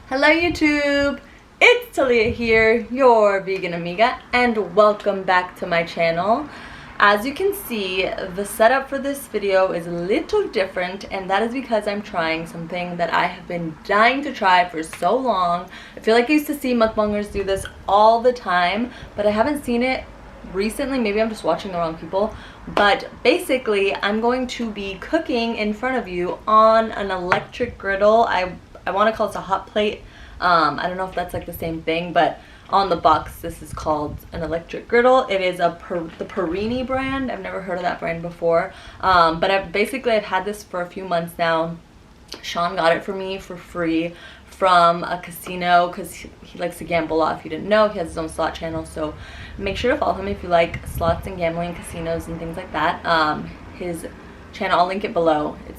Hello YouTube! It's Talia here, your vegan amiga, and welcome back to my channel. As you can see, the setup for this video is a little different, and that is because I'm trying something that I have been dying to try for so long. I feel like I used to see mukbangers do this all the time, but I haven't seen it recently. Maybe I'm just watching the wrong people. But basically, I'm going to be cooking in front of you on an electric griddle. I want to call this a hot plate. I don't know if that's like the same thing, but on the box this is called an electric griddle. It is the Perini brand. I've never heard of that brand before, but I've had this for a few months now. Sean got it for me for free from a casino because he likes to gamble a lot. If you didn't know, he has his own slot channel, so make sure to follow him if you like slots and gambling, casinos and things like that. His channel, I'll link it below. It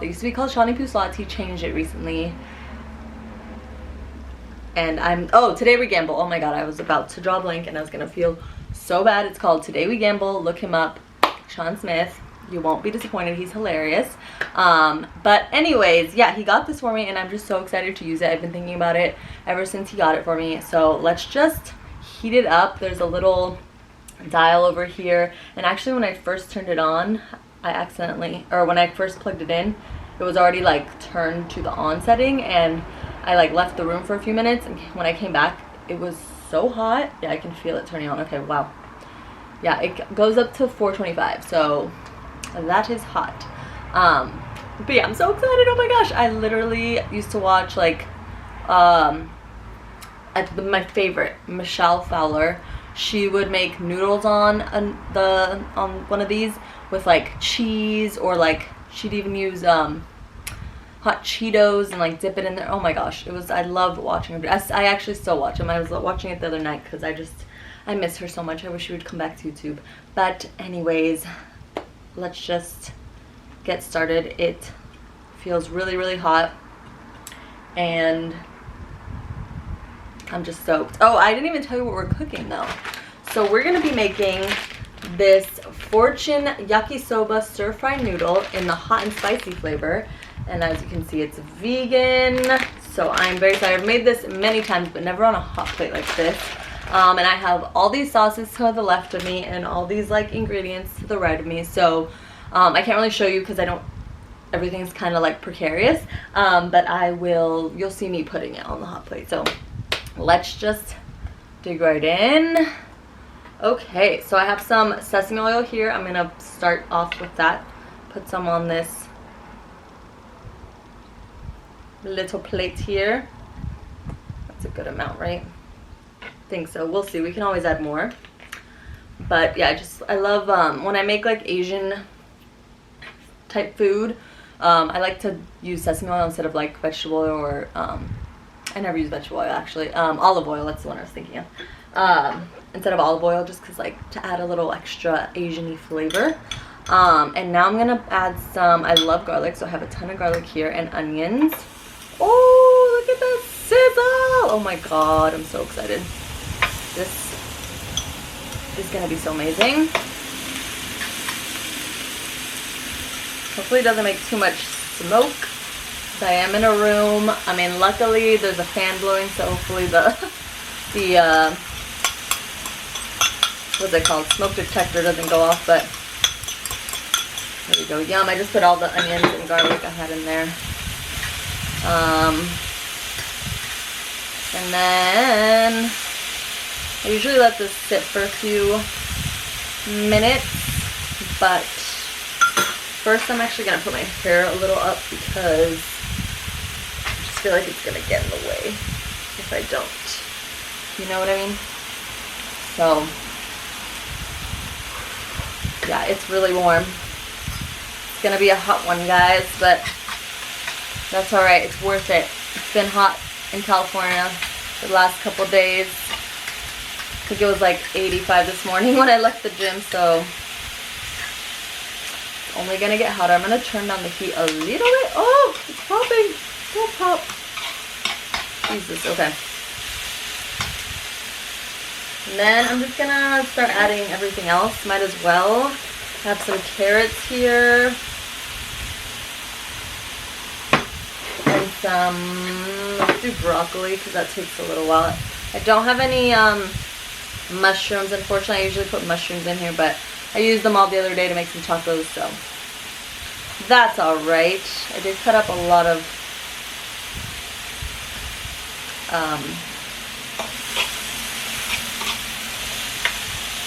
used to be called Shawnee Poo Slots. He changed it recently. And Today We Gamble. Oh my god, I was about to draw blank and I was gonna feel so bad. It's called Today We Gamble. Look him up, Sean Smith. You won't be disappointed. He's hilarious. But anyways, yeah, he got this for me and I'm just so excited to use it. I've been thinking about it ever since he got it for me. So let's just heat it up. There's a little dial over here, and actually when I first turned it on, when I first plugged it in, it was already like turned to the on setting, and I like left the room for a few minutes, and when I came back it was so hot. Yeah, I can feel it turning on. Okay, wow. Yeah, it goes up to 425, so that is hot. But yeah, I'm so excited. Oh my gosh, I literally used to watch like my favorite, Michelle Fowler. She would make noodles on one of these with like cheese, or like she'd even use hot Cheetos and like dip it in there. Oh my gosh, I loved watching her. I actually still watch them. I was watching it the other night because I miss her so much. I wish she would come back to YouTube. But anyways, let's just get started. It feels really, really hot and I'm just soaked. Oh, I didn't even tell you what we're cooking though. So we're gonna be making this Fortune Yakisoba stir-fry noodle in the hot and spicy flavor. And as you can see, it's vegan. So I'm very excited. I've made this many times, but never on a hot plate like this. And I have all these sauces to the left of me and all these like ingredients to the right of me. So I can't really show you because everything's kind of like precarious. But you'll see me putting it on the hot plate. So let's just dig right in. Okay, so I have some sesame oil here. I'm gonna start off with that. Put some on this little plate here. That's a good amount, right? I think so. We'll see. We can always add more. But yeah, I love when I make like Asian type food. I like to use sesame oil instead of like vegetable oil, or I never use vegetable oil actually. Olive oil, that's the one I was thinking of. Instead of olive oil, just because like to add a little extra Asian-y flavor. And now I'm gonna add some, I love garlic, so I have a ton of garlic here, and onions. Oh, look at that sizzle! Oh my god, I'm so excited. This is gonna be so amazing. Hopefully it doesn't make too much smoke. I am in a room. I mean, luckily there's a fan blowing, so hopefully the what's it called? Smoke detector doesn't go off, but there we go. Yum, I just put all the onions and garlic I had in there. And then I usually let this sit for a few minutes, but first I'm actually going to put my hair a little up because I just feel like it's going to get in the way if I don't. You know what I mean? So yeah, it's really warm. It's gonna be a hot one, guys, but that's alright. It's worth it. It's been hot in California the last couple days. I think it was like 85 this morning when I left the gym, so it's only gonna get hotter. I'm gonna turn down the heat a little bit. Oh, it's popping. Don't pop. Jesus, okay. And then I'm just gonna start adding everything else. Might as well. Have some carrots here. And some always do broccoli because that takes a little while. I don't have any mushrooms, unfortunately. I usually put mushrooms in here, but I used them all the other day to make some tacos, so that's alright. I did cut up a lot of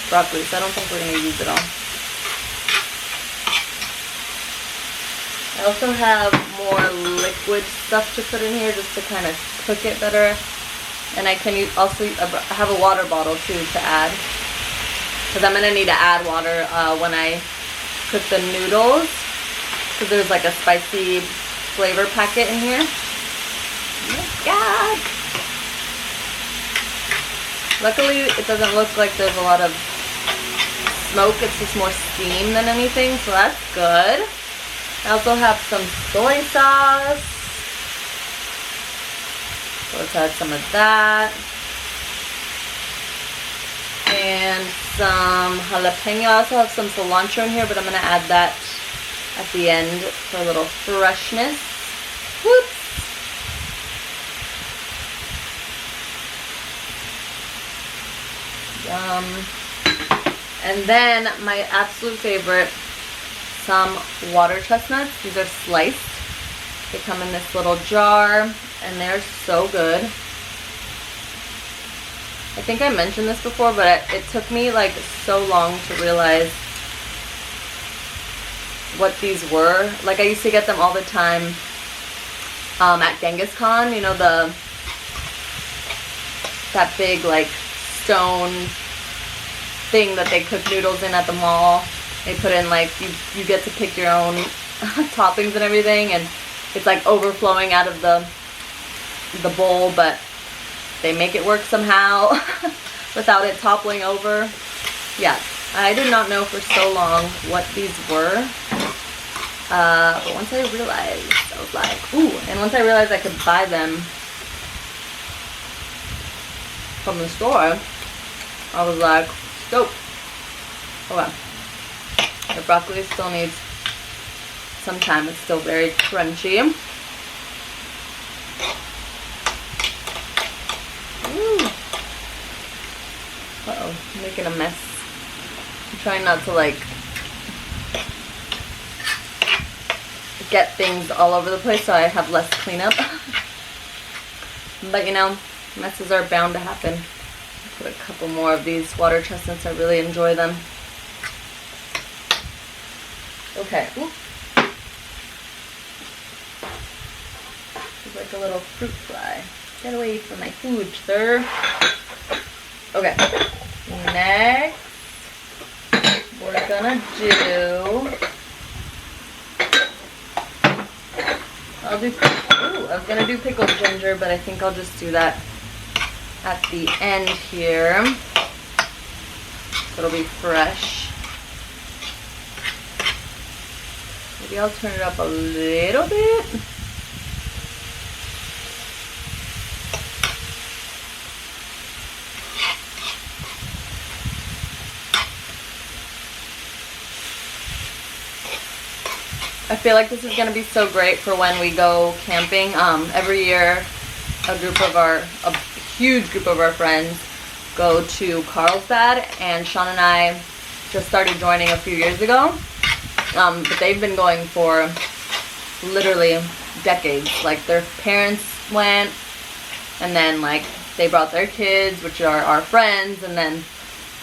broccoli, so I don't think we're going to use it all. I also have more liquid stuff to put in here just to kind of cook it better. And I can also have a water bottle too to add, because I'm going to need to add water when I cook the noodles, because there's like a spicy flavor packet in here. Oh my god! Luckily it doesn't look like there's a lot of smoke, it's just more steam than anything, so that's good. I also have some soy sauce. So let's add some of that. And some jalapeno. I also have some cilantro in here, but I'm going to add that at the end for a little freshness. Whoops. And then my absolute favorite, some water chestnuts. These are sliced. They come in this little jar and they're so good. I think I mentioned this before, but it took me like so long to realize what these were. Like I used to get them all the time at Genghis Khan, you know, that big like stone thing that they cook noodles in at the mall. They put in like, you get to pick your own toppings and everything, and it's like overflowing out of the bowl, but they make it work somehow without it toppling over. Yeah, I did not know for so long what these were. But once I realized, I was like, ooh, and once I realized I could buy them from the store, I was like, dope. Okay. The broccoli still needs some time. It's still very crunchy. Uh-oh, I'm making a mess. I'm trying not to like get things all over the place so I have less cleanup. But you know, messes are bound to happen. Put a couple more of these water chestnuts. I really enjoy them. Okay. Ooh. It's like a little fruit fly. Get away from my food, sir. Okay. Next, we're gonna do. I was gonna do pickled ginger, but I think I'll just do that at the end here. So it'll be fresh. Maybe I'll turn it up a little bit. I feel like this is going to be so great for when we go camping. Every year, a huge group of our friends go to Carlsbad, and Sean and I just started joining a few years ago. But they've been going for literally decades. Like their parents went, and then like they brought their kids, which are our friends, and then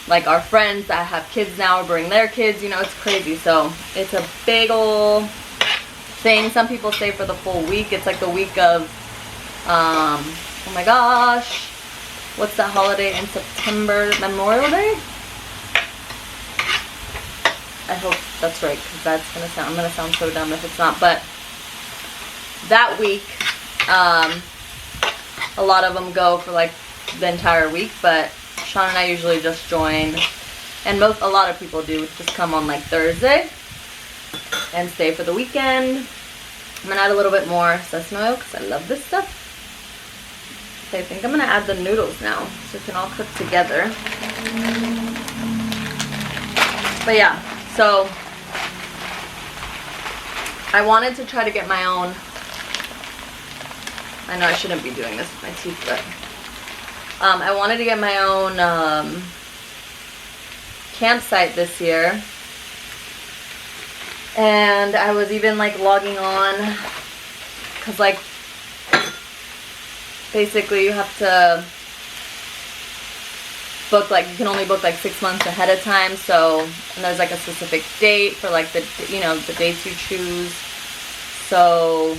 like our friends that have kids now bring their kids. You know, it's crazy. So it's a big ol' thing. Some people stay for the full week. It's like the week of oh my gosh, what's that holiday in September? Memorial Day? I hope that's right, because I'm gonna sound so dumb if it's not. But that week, a lot of them go for like the entire week, but Sean and I usually just join, and a lot of people do just come on like Thursday and stay for the weekend. I'm gonna add a little bit more sesame oil because I love this stuff. Okay, I think I'm gonna add the noodles now so it can all cook together. But yeah. So, I wanted to try to get my own I know I shouldn't be doing this with my teeth, but I wanted to get my own campsite this year. And I was even like logging on, because like basically you have to book, like you can only book like 6 months ahead of time. So, and there's like a specific date for like the, you know, the dates you choose. So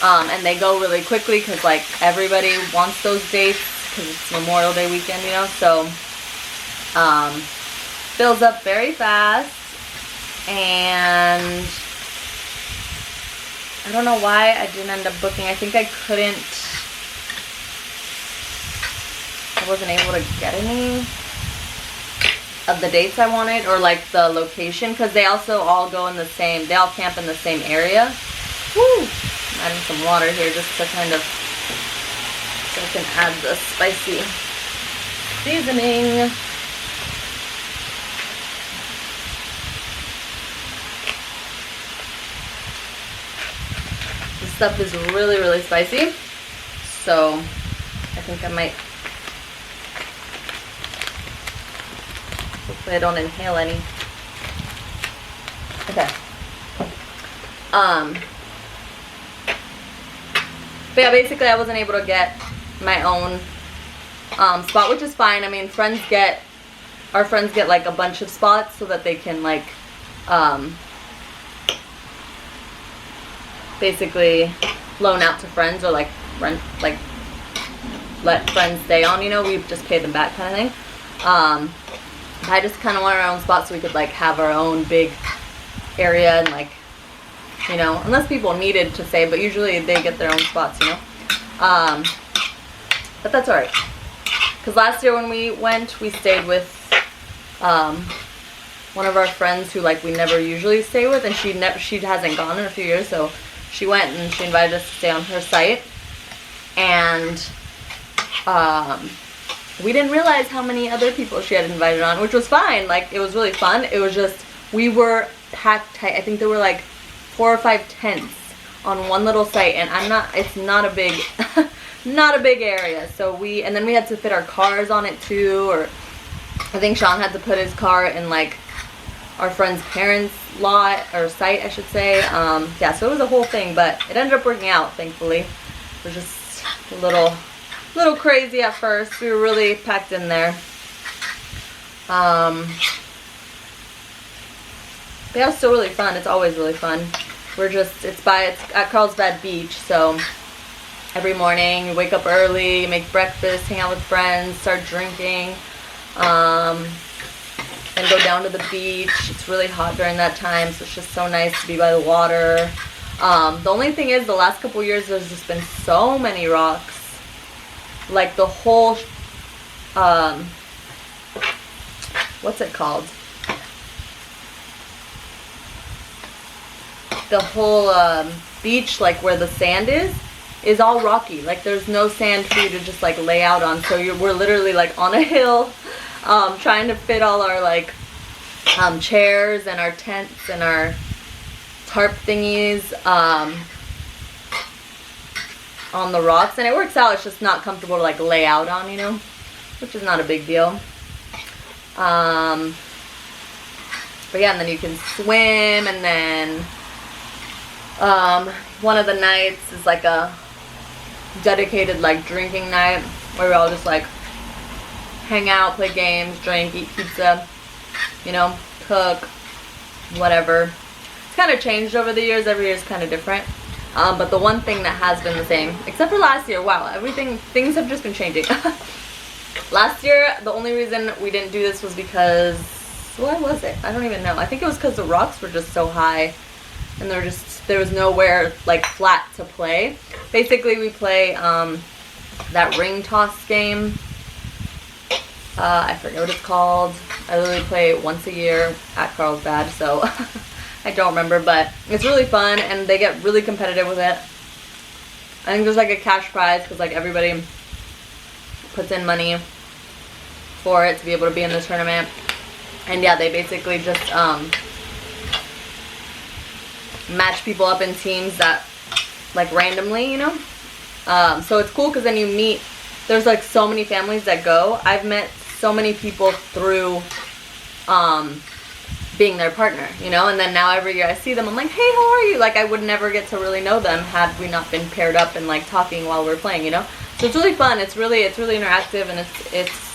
and they go really quickly because like everybody wants those dates because it's Memorial Day weekend, you know. So fills up very fast. And I don't know why I didn't end up booking. I think I wasn't able to get any of the dates I wanted, or like the location, because they also all go in the same, they all camp in the same area. Woo! I'm adding some water here just to kind of, so I can add the spicy seasoning. This stuff is really, really spicy, so I think I might, hopefully I don't inhale any. Okay. But yeah, basically I wasn't able to get my own spot, which is fine. I mean, our friends get like a bunch of spots so that they can like basically loan out to friends, or like rent, like let friends stay on, you know, we just pay them back kind of thing. I just kind of wanted our own spot so we could like have our own big area, and like, you know, unless people needed to stay, but usually they get their own spots, you know. But that's alright, because last year when we went, we stayed with one of our friends who like we never usually stay with, and she hasn't gone in a few years, so she went and she invited us to stay on her site. And we didn't realize how many other people she had invited on, which was fine. Like, it was really fun. It was just, we were packed tight. I think there were like 4 or 5 tents on one little site, and it's not a big, not a big area. So and then we had to fit our cars on it too, or I think Sean had to put his car in like our friend's parents' lot, or site, I should say. Yeah, so it was a whole thing, but it ended up working out, thankfully. It was just a little crazy at first. We were really packed in there. But yeah, it was still really fun. It's always really fun. It's at Carlsbad Beach, so every morning you wake up early, you make breakfast, hang out with friends, start drinking, and go down to the beach. It's really hot during that time, so it's just so nice to be by the water. The only thing is, the last couple years there's just been so many rocks. Like the whole, what's it called? The whole beach, like where the sand is all rocky. Like there's no sand for you to just like lay out on. So we're literally like on a hill, trying to fit all our like chairs and our tents and our tarp thingies on the rocks, and it works out. It's just not comfortable to like lay out on, you know, which is not a big deal. But yeah, and then you can swim, and then one of the nights is like a dedicated like drinking night where we all just like hang out, play games, drink, eat pizza, you know, cook, whatever. It's kind of changed over the years. Every year is kind of different. But the one thing that has been the same, except for last year, wow, things have just been changing. Last year, the only reason we didn't do this was because, why was it? I don't even know. I think it was because the rocks were just so high, and there was nowhere like flat to play. Basically, we play that ring toss game. I forget what it's called. I literally play it once a year at Carlsbad, so I don't remember, but it's really fun, and they get really competitive with it. I think there's like a cash prize because like everybody puts in money for it to be able to be in the tournament. And yeah, they basically just match people up in teams that like randomly, you know. So it's cool because then you meet, there's like so many families that go. I've met so many people through being their partner, you know, and then now every year I see them, I'm like, hey, how are you? Like, I would never get to really know them had we not been paired up and like talking while we're playing, you know. So it's really fun. It's really interactive, and it's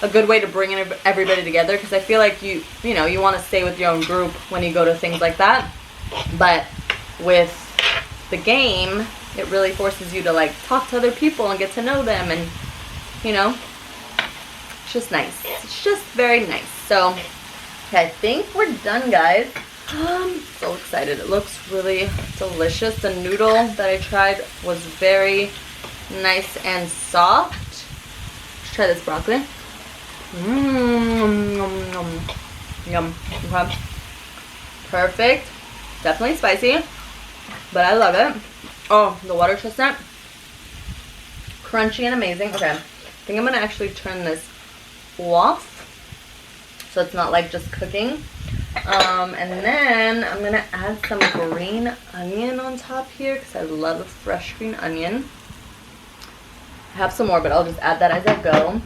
a good way to bring everybody together, because I feel like you know, you want to stay with your own group when you go to things like that, but with the game, it really forces you to like talk to other people and get to know them, and you know, it's just nice. It's just very nice. So I think we're done, guys. I'm so excited. It looks really delicious. The noodle that I tried was very nice and soft. Let's try this broccoli. Yum. Okay. Perfect. Definitely spicy, but I love it. Oh, the water chestnut. Crunchy and amazing. Okay. I think I'm going to actually turn this off, so it's not like just cooking. And then I'm going to add some green onion on top here, because I love a fresh green onion. I have some more, but I'll just add that as I go.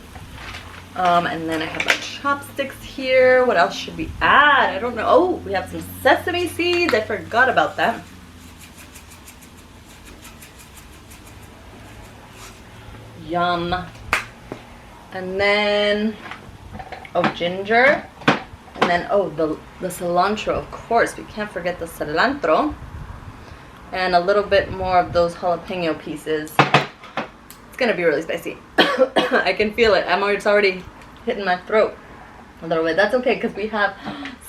And then I have my chopsticks here. What else should we add? I don't know. Oh, we have some sesame seeds. I forgot about that. Yum. And then, oh, ginger. And then, oh, the cilantro, of course. We can't forget the cilantro. And a little bit more of those jalapeno pieces. It's going to be really spicy. I can feel it. It's already hitting my throat a little bit. That's okay, because we have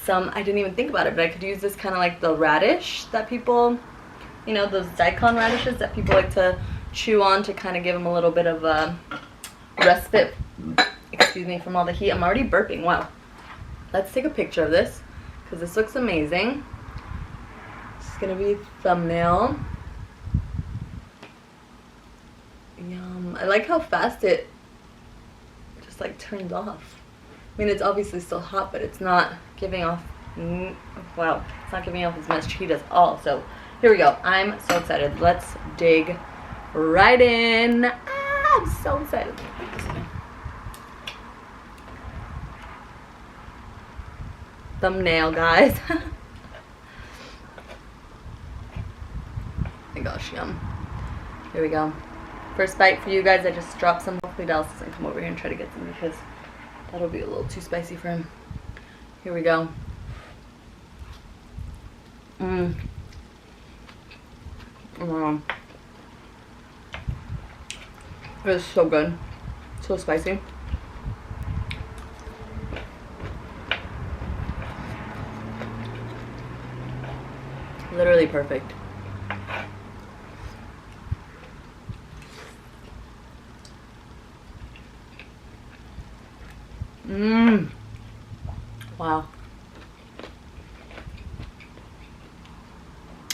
some, I didn't even think about it, but I could use this kind of like the radish that people, you know, those daikon radishes that people like to chew on to kind of give them a little bit of a respite, excuse me, from all the heat. I'm already burping. Wow. Let's take a picture of this, because this looks amazing. This is going to be thumbnail. Yum. I like how fast it just like turns off. I mean, it's obviously still hot, but it's not giving off, wow, it's not giving off as much heat as all. So here we go. I'm so excited. Let's dig right in. Ah, I'm so excited. Thumbnail, guys. Oh my gosh, yum. Here we go. First bite for you guys. I just dropped some. Hopefully Dallas doesn't come over here and try to get some, because that'll be a little too spicy for him. Here we go. Oh my god. It is so good. So spicy. Literally perfect. Wow.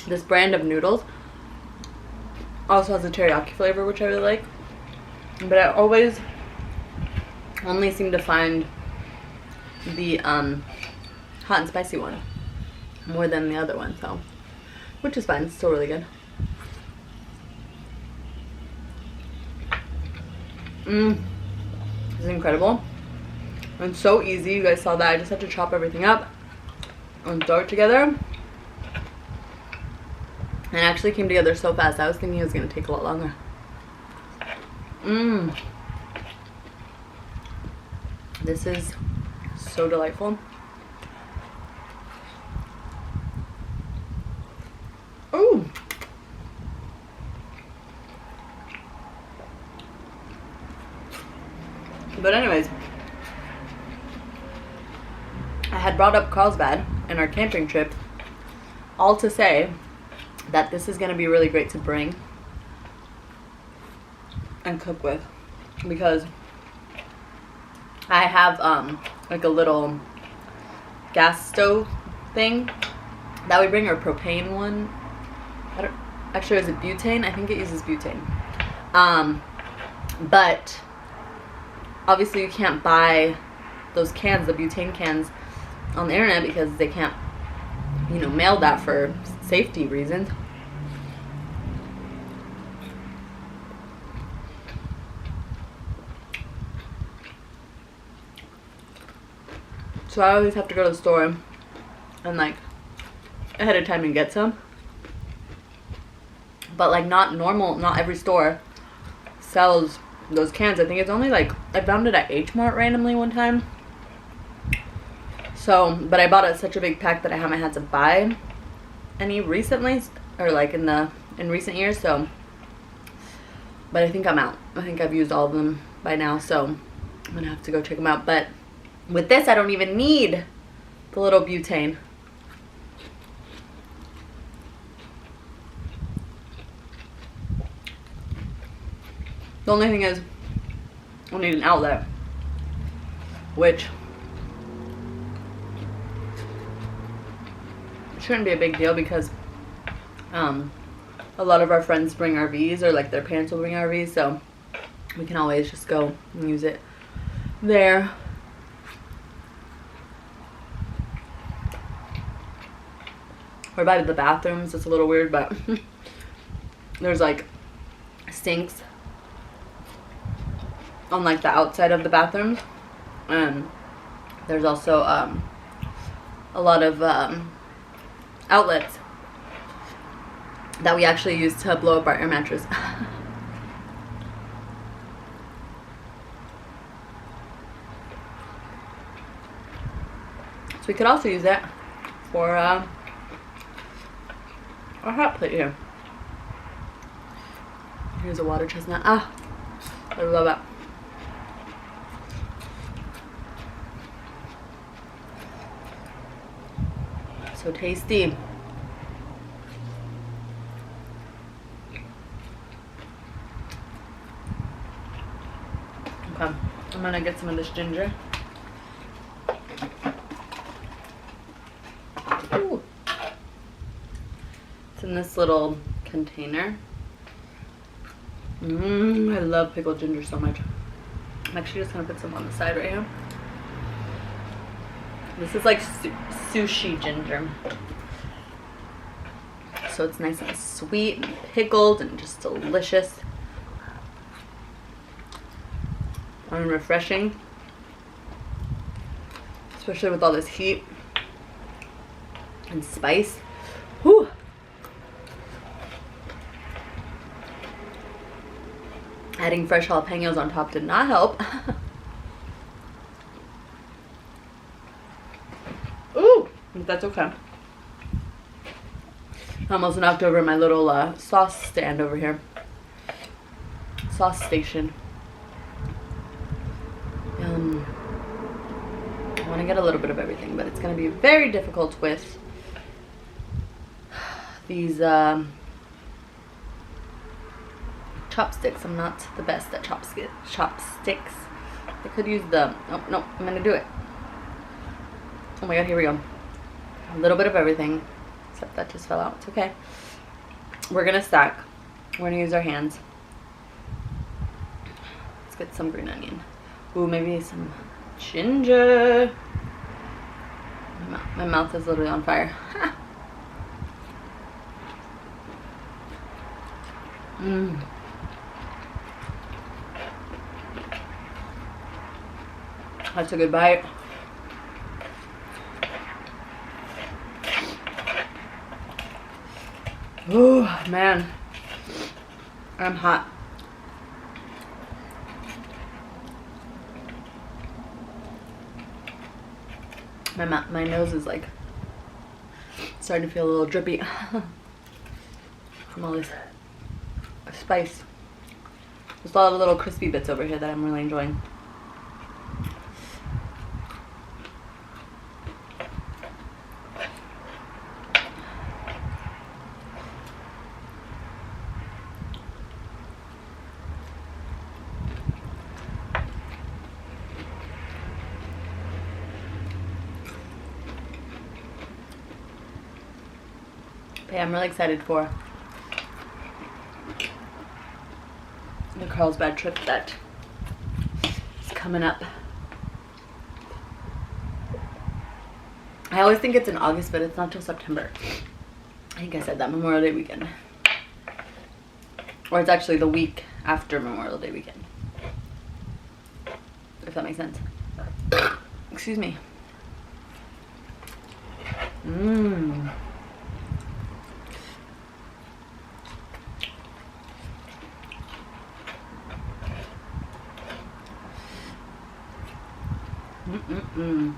This brand of noodles also has a teriyaki flavor, which I really like. But I always only seem to find the hot and spicy one more than the other one, so, which is fine. It's still really good. This is incredible. It's so easy. You guys saw that. I just have to chop everything up and throw it together. And it actually came together so fast. I was thinking it was going to take a lot longer. This is so delightful. Ooh. But anyways, I had brought up Carlsbad in our camping trip, all to say that this is going to be really great to bring and cook with, because I have like a little gas stove thing that we bring, or propane one. Actually, is it butane? I think it uses butane. But obviously you can't buy those cans, the butane cans, on the internet, because they can't, you know, mail that for safety reasons. So I always have to go to the store and like ahead of time and get some. But like not every store sells those cans. I think it's only like, I found it at H Mart randomly one time. So, but I bought it such a big pack that I haven't had to buy any recently, or like in recent years. So, but I think I'm out. I think I've used all of them by now, so I'm gonna have to go check them out. But with this, I don't even need the little butane. The only thing is, I need an outlet, which shouldn't be a big deal because a lot of our friends bring RVs, or like their parents will bring RVs, so we can always just go and use it there. Or by the bathrooms. It's a little weird, but there's like sinks on like the outside of the bathrooms, and there's also a lot of outlets that we actually use to blow up our air mattress. So we could also use that for our hot plate here. Here's a water chestnut. Ah, I love that. So tasty. Okay, I'm gonna get some of this ginger. Ooh. It's in this little container. I love pickled ginger so much. I'm actually just gonna put some on the side right here. This is like sushi ginger. So it's nice and sweet and pickled and just delicious. And refreshing. Especially with all this heat and spice. Whew. Adding fresh jalapenos on top did not help. Ooh, but that's okay. I almost knocked over my little sauce stand over here. Sauce station. I want to get a little bit of everything, but it's going to be very difficult with these chopsticks. I'm not the best at chopsticks. I could use the, oh no, I'm going to do it. Oh my god, here we go. A little bit of everything, except that just fell out. It's okay. We're going to stack. We're going to use our hands. Let's get some green onion. Ooh, maybe some ginger. My mouth is literally on fire. That's a good bite. Oh man, I'm hot. My nose is like starting to feel a little drippy from all this spice. There's a lot of little crispy bits over here that I'm really enjoying. Yeah, I'm really excited for the Carlsbad trip that is coming up. I always think it's in August, but it's not till September. I think I said that, Memorial Day weekend. Or it's actually the week after Memorial Day weekend. If that makes sense. Excuse me. Mmm. Mm-mm-mm.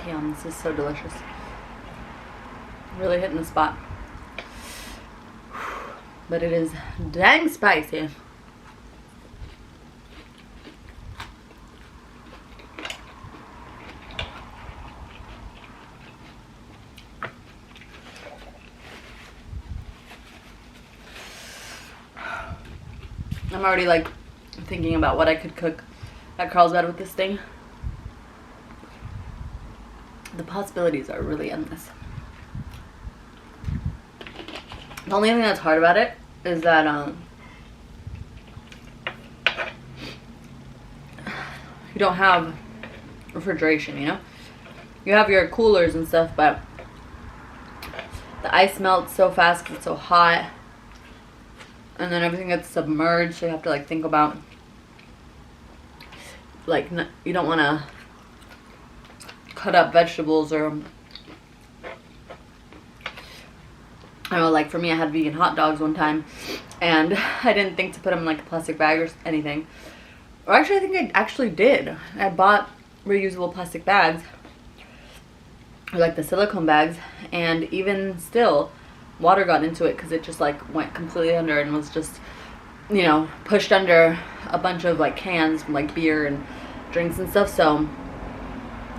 Yum, this is so delicious. Really hitting the spot. But it is dang spicy. I'm already like thinking about what I could cook at Carlsbad with this thing. The possibilities are really endless. The only thing that's hard about it is that you don't have refrigeration, you know? You have your coolers and stuff, but the ice melts so fast because it's so hot. And then everything gets submerged, so you have to like think about, like, you don't want to cut up vegetables or, I don't know, like for me I had vegan hot dogs one time and I didn't think to put them in like a plastic bag or anything. Or actually I think I actually did. I bought reusable plastic bags, or like the silicone bags, and even still water got into it because it just like went completely under and was just, you know, pushed under a bunch of like cans from like beer and drinks and stuff. So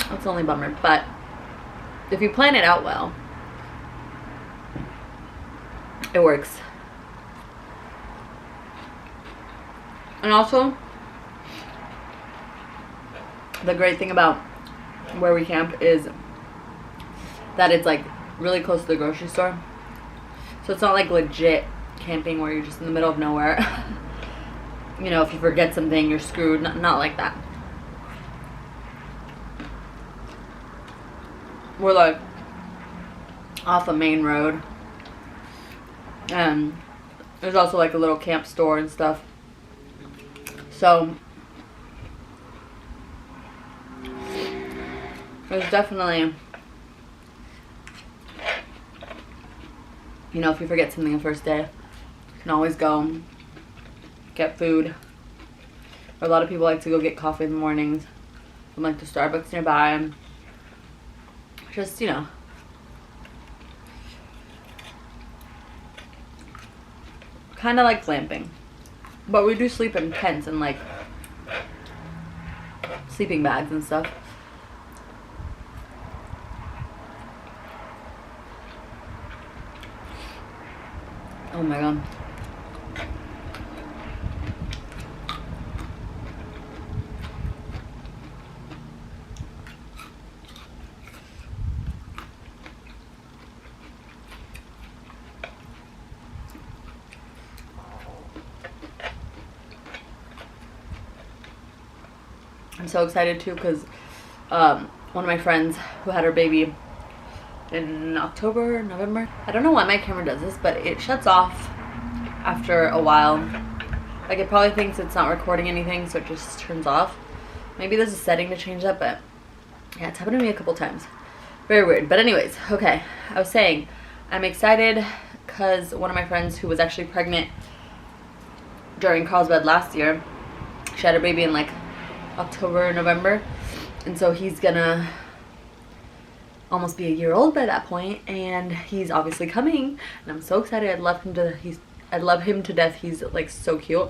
that's the only bummer. But if you plan it out well, it works. And also, the great thing about where we camp is that it's like really close to the grocery store. So it's not like legit camping where you're just in the middle of nowhere. You know, if you forget something, you're screwed. Not like that. We're like off a main road. And there's also like a little camp store and stuff. So there's definitely, you know, if you forget something the first day, you can always go get food. Or a lot of people like to go get coffee in the mornings from like the Starbucks nearby. Just, you know, kind of like glamping. But we do sleep in tents and like sleeping bags and stuff. Oh my god. I'm so excited too because one of my friends who had her baby in October, November. I don't know why my camera does this, but it shuts off after a while. Like it probably thinks it's not recording anything, so it just turns off. Maybe there's a setting to change that, but yeah, it's happened to me a couple times. Very weird. But anyways, okay, I was saying I'm excited because one of my friends who was actually pregnant during Carlsbad last year, she had her baby in like October, November, and so he's gonna almost be a year old by that point, and he's obviously coming, and I'm so excited. I'd love him to death. He's like so cute.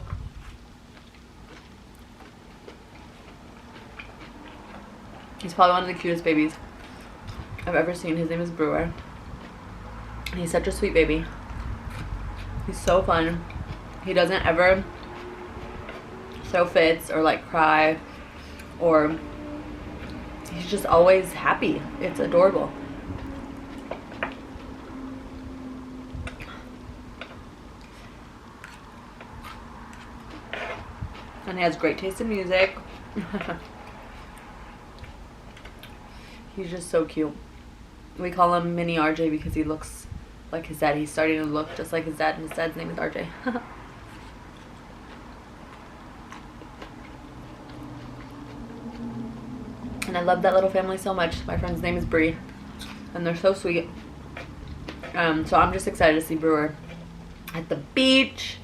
He's probably one of the cutest babies I've ever seen. His name is Brewer, and he's such a sweet baby. He's so fun. He doesn't ever throw fits or like cry, or he's just always happy. It's adorable. And he has great taste in music. He's just so cute. We call him Mini RJ because he looks like his dad. He's starting to look just like his dad, and his dad's name is RJ. And I love that little family so much. My friend's name is Bree, and they're so sweet. So I'm just excited to see Brewer at the beach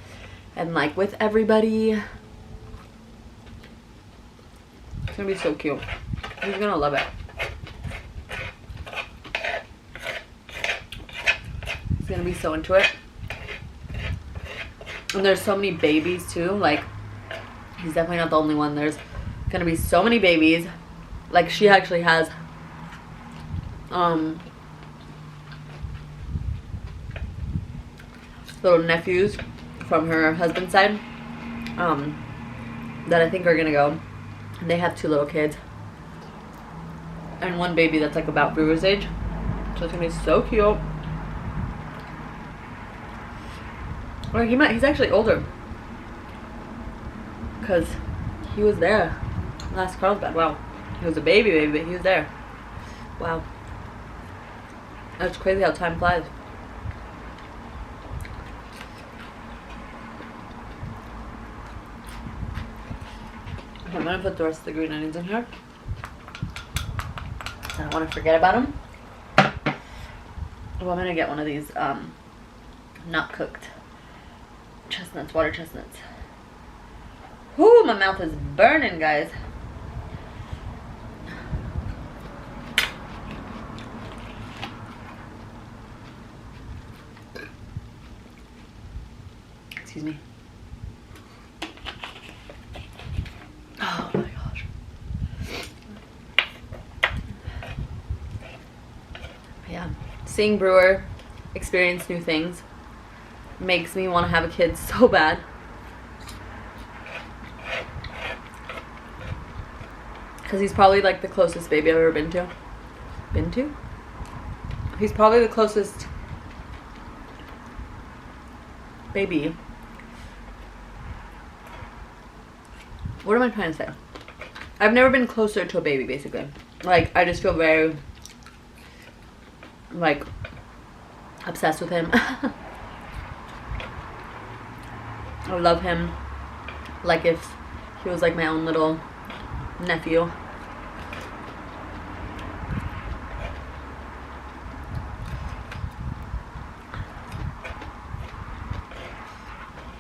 and like with everybody. It's gonna be so cute. He's gonna love it. He's gonna be so into it. And there's so many babies too. Like, he's definitely not the only one. There's gonna be so many babies. Like, she actually has little nephews from her husband's side that I think are gonna go. And they have 2 little kids and 1 baby that's like about Brewer's age. So it's gonna be so cute. Or he's actually older, because he was there last Carlsbad. Wow. He was a baby, but he was there. Wow. That's crazy how time flies. Okay, I'm gonna put the rest of the green onions in here. I don't want to forget about them. Oh, I'm gonna get one of these not cooked chestnuts, water chestnuts. Whoo, my mouth is burning, guys. Excuse me. Oh my gosh. Yeah, seeing Brewer experience new things makes me want to have a kid so bad. Because he's probably like the closest baby I've ever been to. He's probably the closest baby. What am I trying to say? I've never been closer to a baby, basically. Like, I just feel very, like, obsessed with him. I love him like if he was like my own little nephew.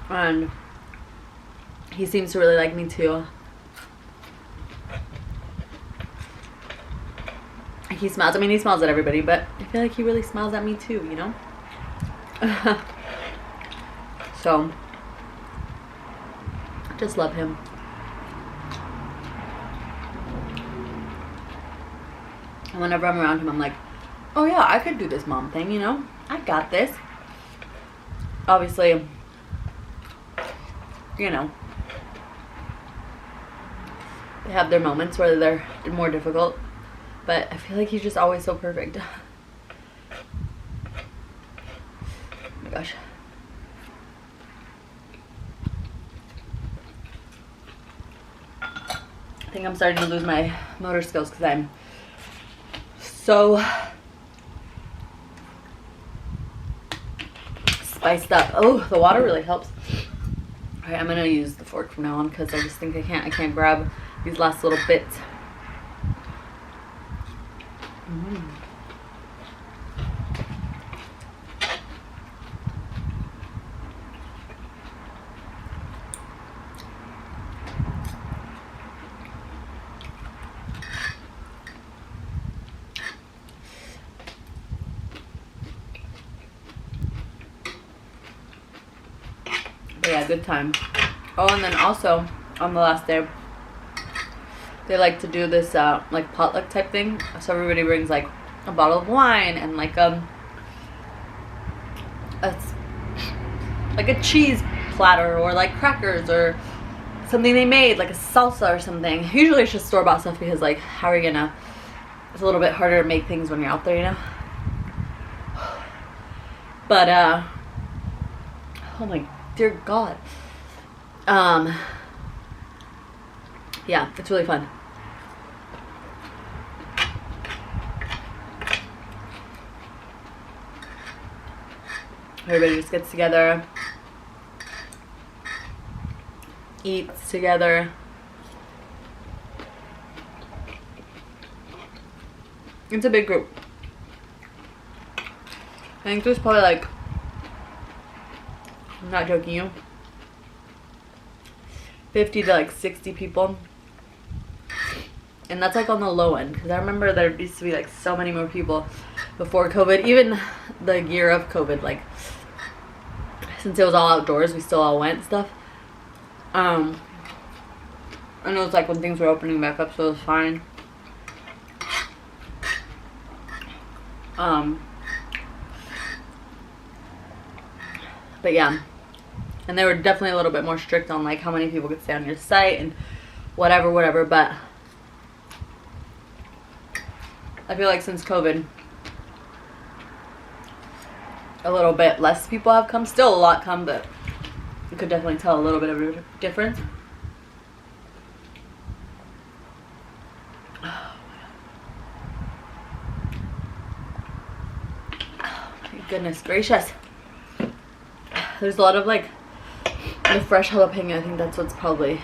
And he seems to really like me too. He smiles. I mean, he smiles at everybody, but I feel like he really smiles at me too, you know? So, just love him. And whenever I'm around him, I'm like, oh yeah, I could do this mom thing, you know? I got this. Obviously, you know, they have their moments where they're more difficult, but I feel like he's just always so perfect. Oh my gosh. I think I'm starting to lose my motor skills because I'm so spiced up. Oh, the water really helps. All right, I'm gonna use the fork from now on because I just think I can't grab these last little bits. But yeah, good time. Oh, and then also on the last day, they like to do this like potluck type thing. So everybody brings like a bottle of wine and like a cheese platter or like crackers or something they made, like a salsa or something. Usually it's just store-bought stuff because like how are you gonna, it's a little bit harder to make things when you're out there, you know? But oh my dear God. yeah, it's really fun. Everybody just gets together, eats together. It's a big group. I think there's probably like, I'm not joking you, 50 to like 60 people. And that's like on the low end, because I remember there used to be like so many more people before COVID. Even the year of COVID, like since it was all outdoors, we still all went and stuff. I know it's like when things were opening back up, so it was fine. But yeah, and they were definitely a little bit more strict on like how many people could stay on your site and whatever, but I feel like since COVID, a little bit less people have come. Still a lot come, but you could definitely tell a little bit of a difference. Oh my goodness gracious. There's a lot of like the fresh jalapeno. I think that's what's probably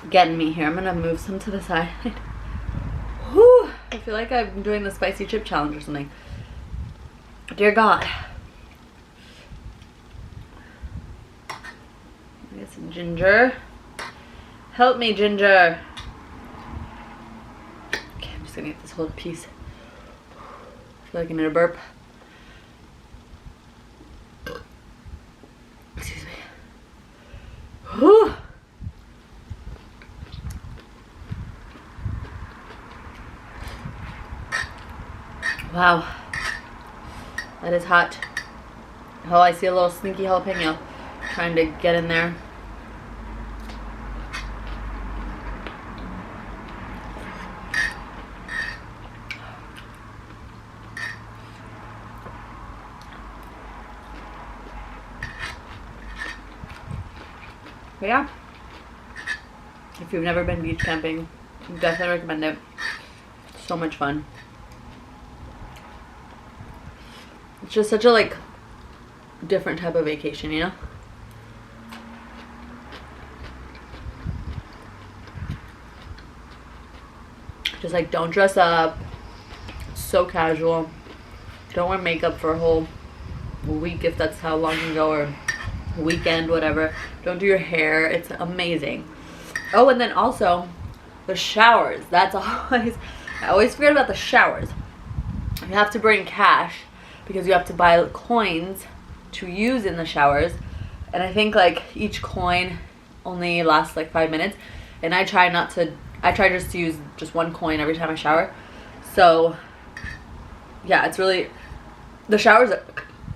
getting me here. I'm gonna move some to the side. Whew, I feel like I'm doing the spicy chip challenge or something. Dear God. Get some ginger. Help me, ginger. Okay, I'm just gonna get this whole piece. I feel like I need a burp. Excuse me. Whew. Wow. That is hot. Oh, I see a little sneaky jalapeno trying to get in there. But yeah, if you've never been beach camping, definitely recommend it. So much fun. It's just such a like different type of vacation, you know? Just like don't dress up. So casual. Don't wear makeup for a whole week if that's how long you go, or weekend, whatever. Don't do your hair. It's amazing. Oh, and then also the showers. That's always, I always forget about the showers. You have to bring cash because you have to buy coins to use in the showers. And I think like each coin only lasts like 5 minutes. And I try just to use just one coin every time I shower. So yeah, it's really, the showers are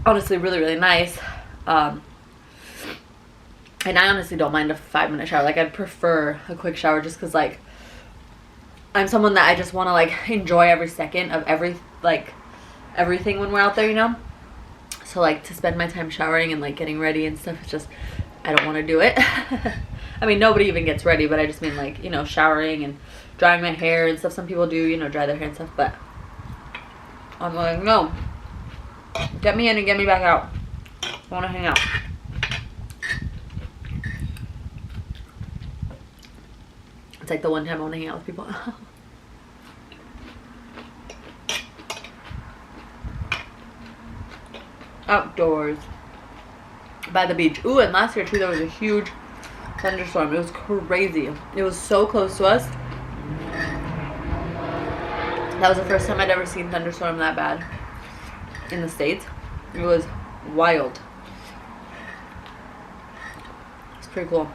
honestly really, really nice. And I honestly don't mind a 5-minute shower. Like I'd prefer a quick shower just because like I'm someone that I just want to like enjoy every second of everything when we're out there, you know? So like to spend my time showering and like getting ready and stuff, it's just, I don't want to do it. I mean, nobody even gets ready, but I just mean like, you know, showering and drying my hair and stuff. Some people do, you know, dry their hair and stuff, but I'm like, no. Get me in and get me back out. I want to hang out. It's like the one time I want to hang out with people. Outdoors. By the beach. Ooh, and last year too, there was a huge thunderstorm. It was crazy. It was so close to us. That was the first time I'd ever seen thunderstorm that bad in the States. It was wild. It's pretty cool.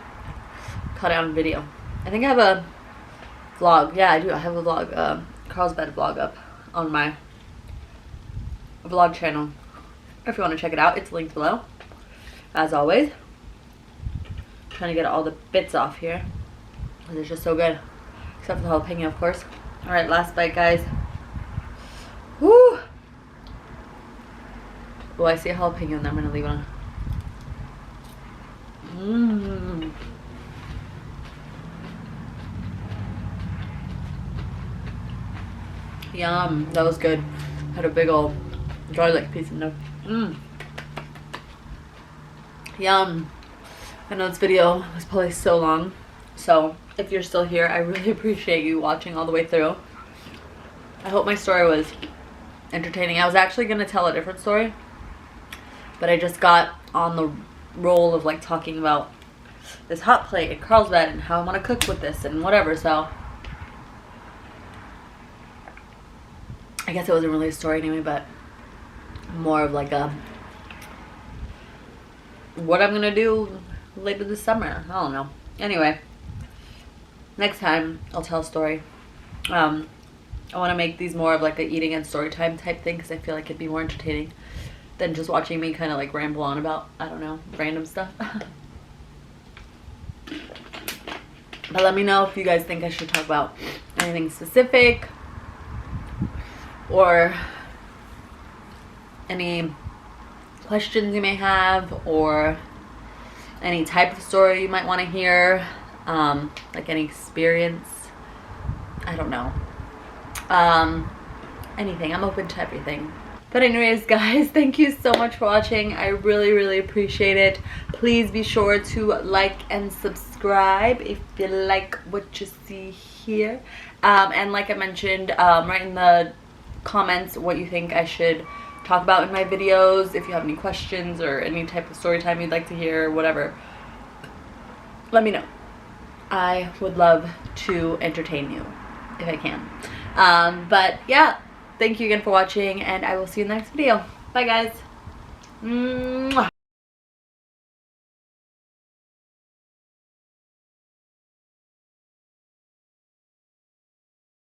Caught it on video. I think I have a vlog. Yeah, I do. I have a vlog, Carlsbad vlog up on my vlog channel. If you want to check it out, it's linked below. As always. Trying to get all the bits off here. It's just so good. Except for the jalapeno, of course. Alright, last bite, guys. Woo! Oh, I see a jalapeno and I'm going to leave it on. Mmm. Yum. That was good. Had a big old garlic piece in there. Yum. I know this video was probably so long, so if you're still here, I really appreciate you watching all the way through. I hope my story was entertaining. I was actually going to tell a different story, but I just got on the roll of like talking about this hot plate in Carlsbad and how I want to cook with this and whatever, so I guess it wasn't really a story anyway, but more of like a what I'm gonna do later this summer. I don't know. Anyway, next time I'll tell a story. I want to make these more of like a eating and story time type thing because I feel like it'd be more entertaining than just watching me kind of like ramble on about, I don't know, random stuff. But let me know if you guys think I should talk about anything specific or any questions you may have or any type of story you might want to hear, like any experience, I don't know, anything. I'm open to everything. But anyways, guys, thank you so much for watching. I really appreciate it. Please be sure to like and subscribe if you like what you see here, and like I mentioned, write in the comments what you think I should talk about in my videos. If you have any questions or any type of story time you'd like to hear, whatever, let me know. I would love to entertain you if I can. But yeah, thank you again for watching, and I will see you in the next video. Bye, guys. Mwah.